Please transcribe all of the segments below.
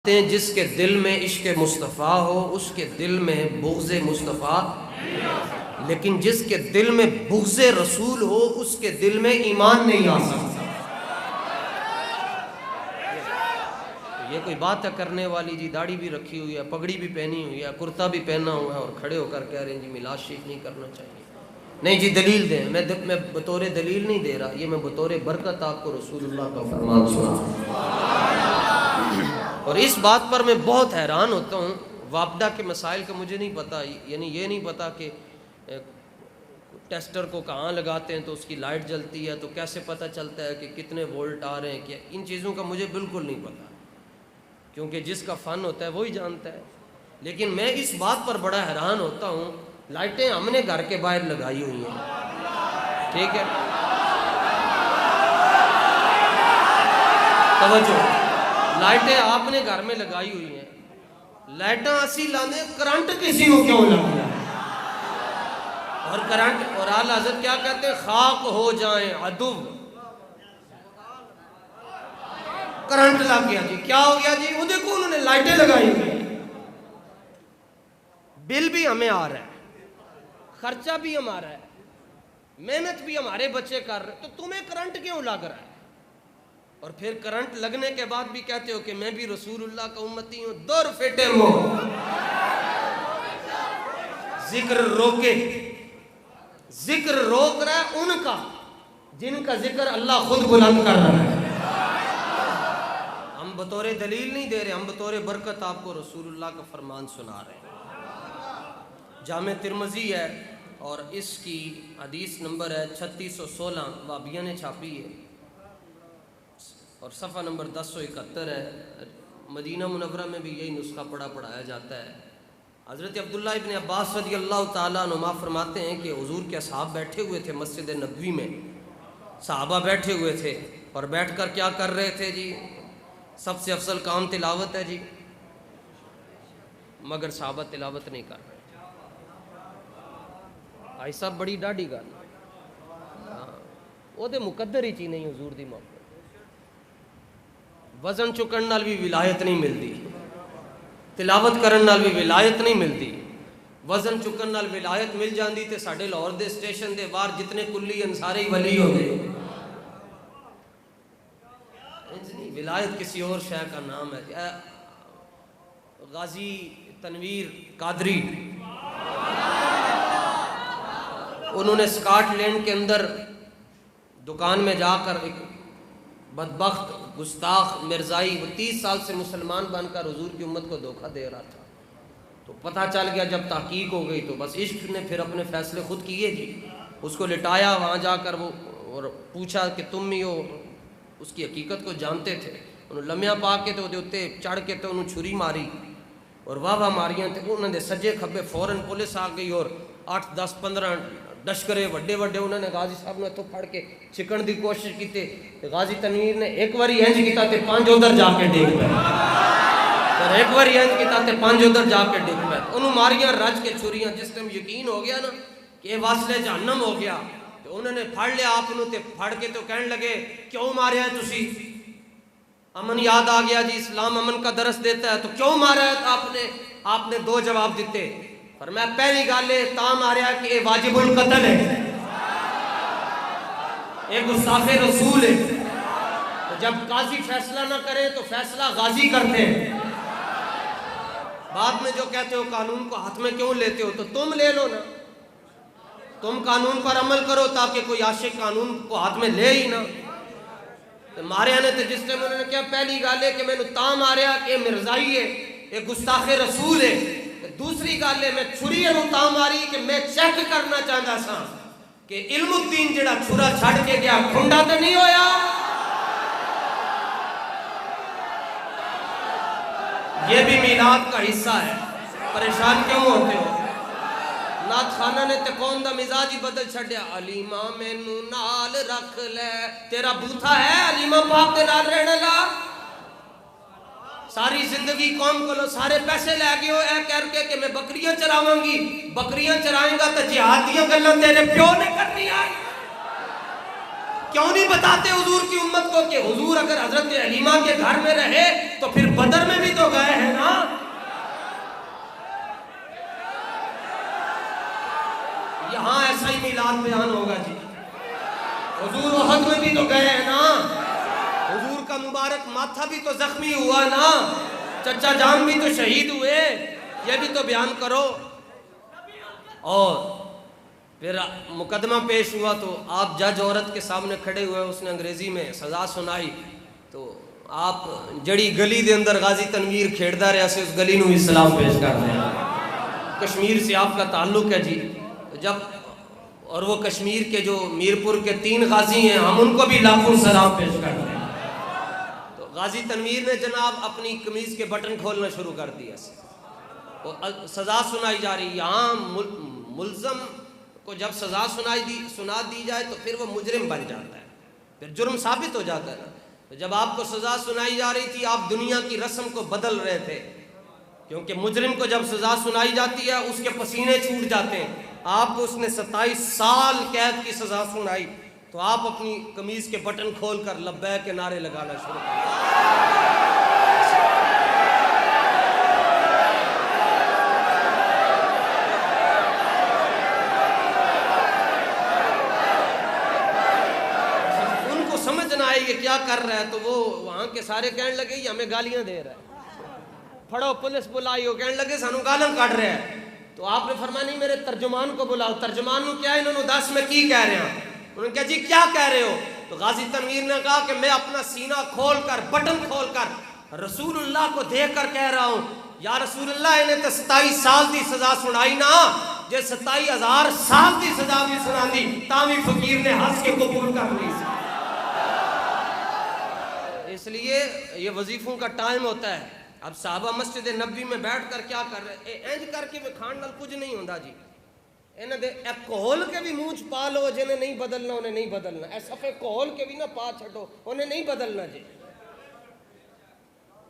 जिसके दिल में इश्क मुस्तफ़ा हो उसके दिल में बुग़्ज़ मुस्तफ़ा, लेकिन जिसके दिल में बुग़्ज़ रसूल हो उसके दिल में ईमान नहीं आ सकता। ये कोई बात है करने वाली जी? दाढ़ी भी रखी हुई है, पगड़ी भी पहनी हुई है, कुर्ता भी पहना हुआ है और खड़े होकर कह रहे हैं जी मिलाद शरीफ नहीं करना चाहिए। नहीं जी दलील दें। मैं बतौर दलील नहीं दे रहा, ये मैं बतौर बरकत आपको रसूलुल्लाह का फरमान सुना। और इस बात पर मैं बहुत हैरान होता हूँ, वापडा के मसाइल का मुझे नहीं पता, यानी ये नहीं पता कि टेस्टर को कहाँ लगाते हैं तो उसकी लाइट जलती है, तो कैसे पता चलता है कि कितने वोल्ट आ रहे हैं, क्या इन चीज़ों का मुझे बिल्कुल नहीं पता, क्योंकि जिसका फ़न होता है वही जानता है। लेकिन मैं इस बात पर बड़ा हैरान होता हूँ, लाइटें हमने घर के बाहर लगाई हुई हैं, ठीक है, तवज्जो, लाइटें आपने घर में लगाई हुई हैं, लाइटें असी लाने करंट किसी को क्यों लगता है? और करंट, और आला हज़रत क्या कहते हैं, खाक हो जाए अदुव, करंट लग गया जी, क्या हो गया जी? वो देखो उन्होंने लाइटें लगाई हुई हैं, बिल भी हमें आ रहा है, खर्चा भी हमारा है, मेहनत भी हमारे बच्चे कर रहे, तो तुम्हें करंट क्यों लग रहा है? और फिर करंट लगने के बाद भी कहते हो कि मैं भी रसूलुल्लाह का उम्मती हूं। दौर फेटे वो जिक्र रोके, जिक्र रोक रहा है उनका जिनका जिक्र अल्लाह खुद बुलंद कर रहा है। हम बतौर दलील नहीं दे रहे, हम बतौर बरकत आपको रसूलुल्लाह का फरमान सुना रहे हैं। जामे तिरमिज़ी है और इसकी हदीस नंबर है 3616, वाबिया ने छापी है, और सफ़ा नंबर 1071 है। मदीना मुनव्वरा में भी यही नुस्खा पढ़ाया जाता है। हज़रत अब्दुल्लाह इब्न अब्बास रज़ियल्लाहु ताला अन्हुमा फरमाते हैं कि हुज़ूर के असहाब बैठे हुए थे मस्जिद नबवी में, सहाबा बैठे हुए थे और बैठकर क्या कर रहे थे जी? सबसे अफजल काम तिलावत है जी, मगर सहाबा तिलावत नहीं कर रहे। भाई साहब बड़ी डाढ़ी गल, वो तो मुकद्दर ही चीज़ नहीं हुज़ूर दी मोहब्बत। वजन चुकन नाल भी विलायत नहीं मिलती, तिलावत करन नाल भी विलायत नहीं मिलती। वजन चुकन नाल विलायत मिल जाती तो साढ़े लाहौर के स्टेशन के बाहर जितने कुल्ली हैं सारे ही वली होंगे। विलायत किसी और शय का नाम है। गाजी तनवीर कादरी, उन्होंने स्कॉटलैंड के अंदर दुकान में जाकर एक बदबख्त गुस्ताख मिर्ज़ाई, वो 30 साल से मुसलमान बनकर हुजूर की उम्मत को धोखा दे रहा था, तो पता चल गया, जब तहकीक हो गई तो बस इश्क ने फिर अपने फैसले खुद किए जी। उसको लिटाया वहाँ जाकर, वो और पूछा कि तुम ही हो, उसकी हकीकत को जानते थे। उन्होंने लम्या पा के तो उत्ते चढ़ के तो उन्होंने छुरी मारी और वाह मारियां, तो उन्होंने सज्जे खब्बे फौरन पुलिस आ गई और 8, 10, 15 डशकरे वड्डे वड्डे उन्होंने गाजी साहब ने तो फड़ के छिकण की कोशिश की। गाजी तनवीर ने एक बारी इंज किया तो 5 उधर जाके डिग पे, और एक बारी इंज किया तो 5 उधर जाके डिग पे। उन्होंने मारियां रज के छुरियां। जिस टाइम यकीन हो गया ना कि वासले जहन्नम हो गया, तो उन्होंने फड़ लिया आप ते फड़ के तो कहने लगे क्यों मारे है तुसी? अमन याद आ गया जी, इस्लाम अमन का दरस देता है, तो क्यों मारा है आपने? आपने 2 जवाब दिते। पर मैं पहली गल ता मारिया कि यह वाजिबुल कत्ल है, एक गुस्ताखे रसूल है, तो जब काजी फैसला ना करे तो फैसला गाजी करते हैं। बाद में जो कहते हो कानून को हाथ में क्यों लेते हो, तो तुम ले लो ना, तुम कानून पर अमल करो ताकि कोई आशिक कानून को हाथ में ले ही ना। तो मारिया ने तो जिस टाइम उन्होंने क्या पहली गल है कि मैंने ता मारिया कि मिर्जाई है, एक गुस्ताखे रसूल है। दूसरी गल है मैं छुरी ता मारी कि मैं चेक करना चाहता सा कि इल्मुद्दीन जिहड़ा छुरा छड़ के गया खुंडा तो नहीं होया। ये भी मीलाद का हिस्सा है। परेशान क्यों होते हो? नाथ खाना ने ते कौन दा मिजाज ही बदल छड़िया। अलीमा मैनू नाल रख ले, तेरा बूथा है अलीमा पाक दे नाल रहने ला। सारी जिंदगी कौम को सारे पैसे लै गए हो ऐ करके कि मैं बकरियां चरावांगी, बकरियां चराएगा तो जिहाद दी गल्लां तेरे प्यो ने करनी। क्यों नहीं बताते हुजूर की उम्मत को कि हुजूर अगर हजरत हलीमा के घर में रहे तो फिर बदर में भी तो गए हैं ना। यहाँ ऐसा ही मिलाद बयान होगा जी। हुजूर उहद में भी तो गए हैं ना, हुजूर का मुबारक माथा भी तो जख्मी हुआ ना, चचा जान भी तो शहीद हुए, ये भी तो बयान करो। और फिर मुकदमा पेश हुआ तो आप जज औरत के सामने खड़े हुए, उसने अंग्रेजी में सजा सुनाई तो आप जड़ी गली के अंदर गाजी तनवीर खेड़दा रहा से उस गली में सलाम पेश कर रहे हैं। कश्मीर से आपका ताल्लुक है जी। जब और वो कश्मीर के जो मीरपुर के 3 गाजी हैं, हम उनको भी लाखों सलाम पेश करते हैं। तो गाजी तनवीर ने जनाब अपनी कमीज के बटन खोलना शुरू कर दिया, तो सजा सुनाई जा रही। यहाँ मुल्ज़म को जब सजा सुना दी जाए तो फिर वो मुजरिम बन जाता है, फिर जुर्म साबित हो जाता है ना। तो जब आपको सजा सुनाई जा रही थी, आप दुनिया की रस्म को बदल रहे थे, क्योंकि मुजरिम को जब सजा सुनाई जाती है उसके पसीने छूट जाते हैं। आपको उसने 27 साल कैद की सजा सुनाई तो आप अपनी कमीज के बटन खोलकर लब्बैक के नारे लगाना शुरू कर। ये क्या कर रहा है, तो वो वहां के सारे कहने लगे ये हमें गालियां दे रहा है, फड़ो पुलिस बुलाई, हो कहने लगे सानू गालन काट रहा है। तो आपने फरमाया नहीं मेरे तर्जुमान को बुलाओ। तर्जुमान को क्या इन्होंने 10 में की कह रहे हैं। उन्होंने कहा जी क्या कह रहे हो। तो गाजी तनवीर ने कहा कि मैं अपना सीना खोलकर बटन खोलकर रसूलुल्लाह को देख कर कह रहा हूं, या रसूलुल्लाह इन्हें तो 27 साल की सजा सुनाई ना, जे 27,000 साल की सजा भी सुना दी तावी फकीर ने हंस के कबूल कर ली। इसलिए ये वजीफों का टाइम होता है। अब साहबा मस्जिद नबी में बैठ कर क्या कर रहे, इंज करके भी खान नाल कुछ नहीं होता जी। इन्हें दे कोहल के भी मूंछ पा लो, जिन्हें नहीं बदलना उन्हें नहीं बदलना। ऐसा सफे कोहल के भी ना पा छो, उन्हें नहीं बदलना जी।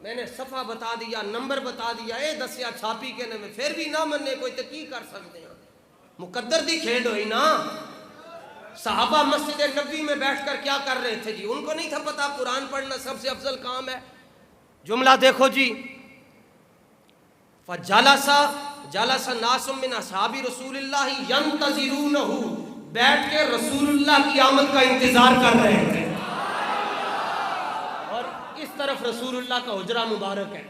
मैंने सफा बता दिया, नंबर बता दिया, ए दसिया छापी के में फिर भी ना मन्ने कोई तो की कर सकते हैं। मुकद्दर दी खेड हुई ना। साहबा मस्जिद नबी में बैठकर क्या कर रहे थे जी, उनको नहीं था पता कुरान पढ़ना सबसे अफजल काम है। जुमला देखो जी, जालसा नासुम मिन असहाबी रसूलिल्लाह यंतज़िरूनहु, बैठ के रसूलुल्लाह की आमद का इंतजार कर रहे थे। और इस तरफ रसूलुल्लाह का हुजरा मुबारक है,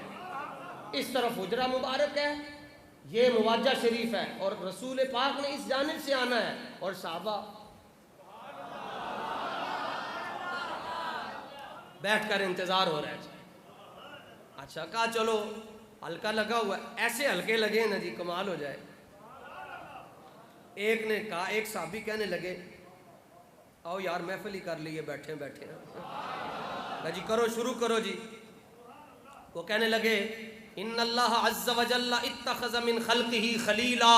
इस तरफ हुजरा मुबारक है, ये मुवाज्जा शरीफ है और रसूल पाक ने इस जानिब से आना है और साहबा बैठकर इंतजार हो रहा है। अच्छा कहा चलो हल्का लगा हुआ, ऐसे हल्के लगे ना जी कमाल हो जाए। एक ने कहा, एक साहबी कहने लगे आओ यार महफिल ही कर लिए बैठे बैठे। जी करो शुरू करो जी। वो कहने लगे इन्नल्लाह अज़्ज़ व जल्ला इत्तख़ज़ मिन ख़ल्क़िही ख़लीला,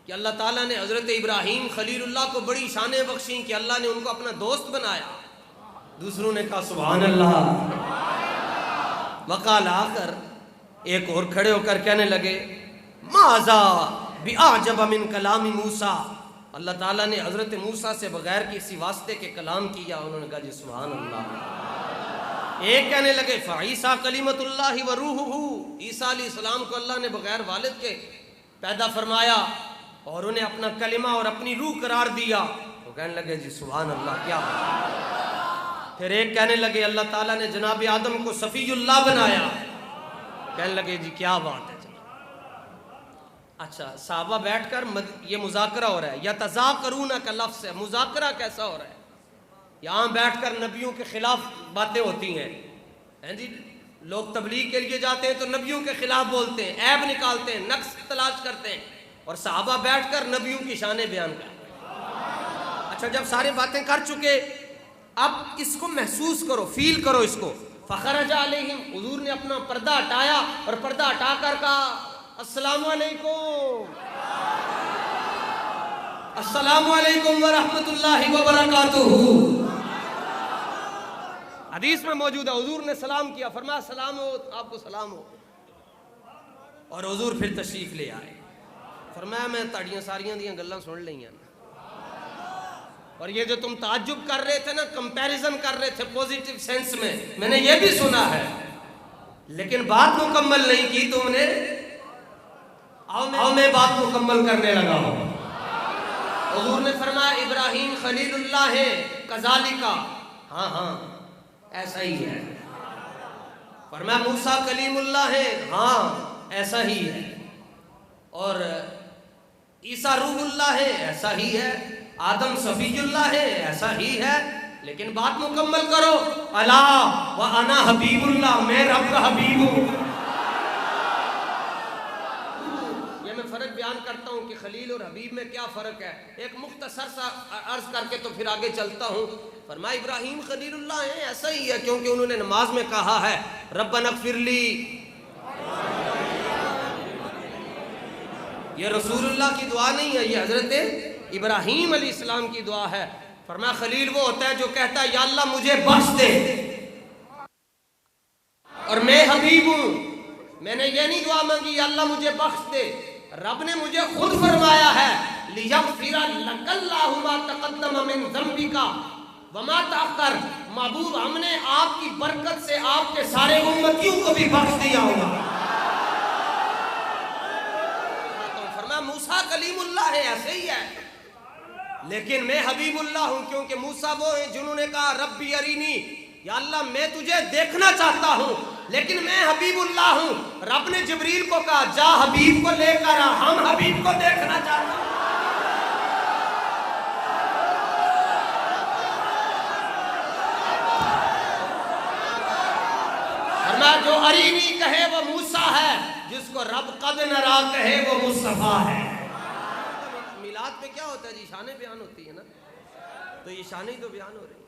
कि अल्लाह ताला ने हज़रत इब्राहीम खलीलुल्लाह को बड़ी शानें बख्शी कि अल्लाह ने उनको अपना दोस्त बनाया। दूसरों ने कहा सुभान अल्लाह। वक़ाल आखर, एक और खड़े होकर कहने लगे माज़ा बिअअजब मिन कलामी मूसा, अल्लाह ताला ने हज़रत मूसा से बगैर किसी वास्ते के कलाम किया। उन्होंने कहा जी सुभान अल्लाह। एक कहने लगे फ़ईसा कलिमतुल्लाहि व रूहुहु, ईसा अलैहिस्सलाम को अल्लाह ने बगैर वालिद के पैदा फरमाया और उन्हें अपना कलिमा और अपनी रूह करार दिया। तो कहने लगे जी सुभान अल्लाह क्या। फिर एक कहने लगे अल्लाह ताला ने जनाब आदम को सफ़ीयुल्लाह बनाया। कहने लगे जी क्या बात है। अच्छा साहबा बैठकर ये मुज़ाकरा हो रहा है, या तज़ाकरून का लफ्ज़ है, मुज़ाकरा कैसा हो रहा है। यहाँ बैठकर नबियों के खिलाफ बातें होती हैं जी। लोग तबलीग के लिए जाते हैं तो नबियों के खिलाफ बोलते हैं, ऐब निकालते हैं, नक्स तलाश करते हैं, और साहबा बैठकर नबियों की शानें बयान करते हैं। अच्छा जब सारी बातें कर चुके, अब इसको महसूस करो, फील करो इसको। फ़ख़रज अलैहिम, हुज़ूर ने अपना पर्दा हटाया और पर्दा हटाकर कहा अस्सलामु अलैकुम, अस्सलामु अलैकुम व रहमतुल्लाहि व बरकातुहू। हदीस में मौजूद है हुज़ूर ने सलाम किया, फरमाया सलाम हो, आपको सलाम हो। और हुज़ूर फिर तशरीफ ले आए, फरमाया मैं ताड़ियां सारियां दियां गल्लां सुन लईयां, और ये जो तुम ताज्जुब कर रहे थे ना, कंपैरिजन कर रहे थे पॉजिटिव सेंस में, मैंने ये भी सुना है, लेकिन बात मुकम्मल नहीं की तुमने। आओ मैं बात मुकम्मल करने लगा हूं। हुजूर ने फरमाया इब्राहीम खलीलुल्लाह है कज़ालिका, हाँ हाँ ऐसा ही है। फरमाया मूसा कलीमुल्लाह है, हाँ ऐसा ही है। और ईसा रूहुल्लाह है, ऐसा ही है। आदम सफीजुल्लाह है, ऐसा ही है। लेकिन बात मुकम्मल करो। अला व अना हबीबुल्लाह, मैं रब का हबीब हूँ। ये मैं फर्क बयान करता हूँ कि खलील और हबीब में क्या फ़र्क है। एक मुख्तसर सा अर्ज करके तो फिर आगे चलता हूँ। फरमाया इब्राहीम खलीलुल्लाह है, ऐसा ही है, क्योंकि उन्होंने नमाज में कहा है रब्बना ग़फ़िरली। ये रसूलुल्लाह की दुआ नहीं है, ये हज़रत इब्राहीम अलैहिस्सलाम की दुआ है। फरमाया खलील वो होता है जो कहता है या अल्लाह मुझे बख्श दे, और मैं हबीब हूँ, मैंने ये नहीं दुआ मांगी या अल्लाह मुझे बख्श दे। रब ने मुझे खुद फरमाया है लियग़फ़िरा लकल्लाहु मा तक़द्दम मिन ज़ंबिका व मा तअख़्ख़र। महबूब हमने आपकी बरकत से आपके सारे उम्मतियों को भी बख्श दिया होगा। फरमाया मूसा कलीमुल्लाह है, ऐसे ही है, लेकिन मैं हबीबुल्लाह हूं, क्योंकि मूसा वो हैं जिन्होंने कहा रब्बी अरीनी, या अल्लाह मैं तुझे देखना चाहता हूं, लेकिन मैं हबीबुल्लाह हूं। रब ने जिब्रील को कहा जा हबीब को लेकर आ, हम हबीब को देखना चाहते हैं। फरमाया जो अरीनी कहे वो मूसा है, जिसको रब कद नरा कहे वो मुस्तफा है। मिलाद पे क्या होता है जी, शाने बयान होती है ना, तो ये शाने ही तो बयान हो रही है।